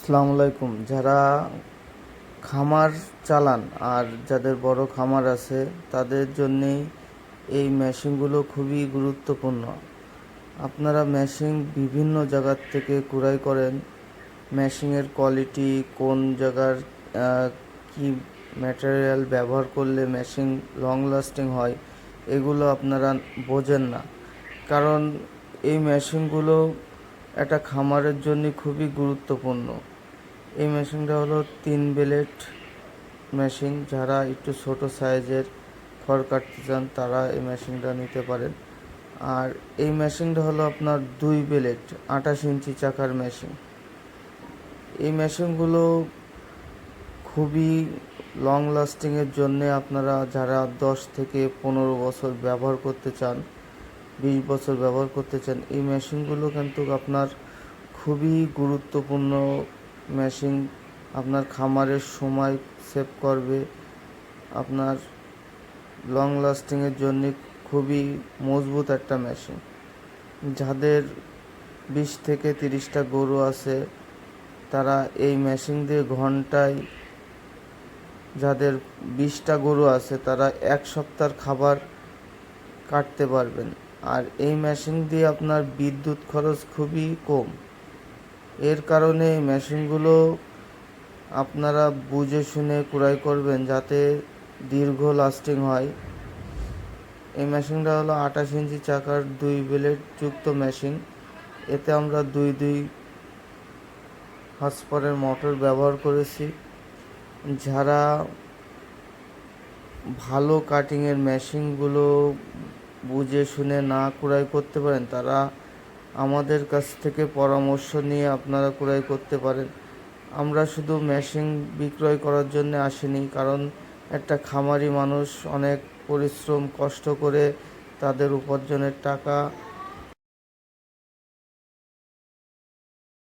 আসসালামু আলাইকুম। যারা খামার চালান আর যাদের বড় খামার আছে তাদের জন্যেই এই মেশিনগুলো খুবই গুরুত্বপূর্ণ। আপনারা মেশিন বিভিন্ন জায়গার থেকে ক্রয় করেন। মেশিনের কোয়ালিটি, কোন জায়গার কি ম্যাটেরিয়াল ব্যবহার করলে মেশিন লং লাস্টিং হয়, এগুলো আপনারা বোঝেন না। কারণ এই মেশিনগুলো একটা খামারের জন্য খুবই গুরুত্বপূর্ণ। এই মেশিনটা হলো 3 ব্লেড মেশিন। যারা একটু ছোট সাইজের খড় কাটতে চান তারা এই মেশিনটা নিতে পারেন। আর এই মেশিনটা হলো আপনার 2 ব্লেড 28 ইঞ্চি চাকার মেশিন। এই মেশিনগুলো খুবই লং লাস্টিংয়ের জন্যে আপনারা যারা 10 থেকে 15 বছর ব্যবহার করতে চান, 20 বছর ব্যবহার করতে চান, এই মেশিনগুলো কিন্তু আপনার খুবই গুরুত্বপূর্ণ মেশিন। আপনার খামারের সময় সেভ করবে, আপনার লং লাস্টিংয়ের জন্য খুবই মজবুত একটা মেশিন। যাদের 20 থেকে 30টা গরু আছে তারা এই মেশিন দিয়ে ঘন্টায়, যাদের 20টা গরু আছে তারা 1 সপ্তাহের খাবার কাটতে পারবেন। আর এই মেশিন দিয়ে আপনার বিদ্যুৎ খরচ খুবই কম। এর কারণে এই মেশিনগুলো আপনারা বুঝে শুনে ক্রয় করবেন যাতে দীর্ঘ লাস্টিং হয়। এই মেশিনটা হলো 28 ইঞ্চি চাকার 2 ব্লেড যুক্ত মেশিন। এতে আমরা দুই হর্সপাওয়ারের মোটর ব্যবহার করেছি। যারা ভালো কাটিংয়ের মেশিনগুলো বুঝে শুনে না ক্রয় করতে পারেন তারা আমাদের কাছ থেকে পরামর্শ নিয়ে আপনারা ক্রয় করতে পারেন। আমরা শুধু মেশিন বিক্রয় করার জন্য আসিনি, কারণ একটা খামারি মানুষ অনেক পরিশ্রম কষ্ট করে তাদের উপার্জনের টাকা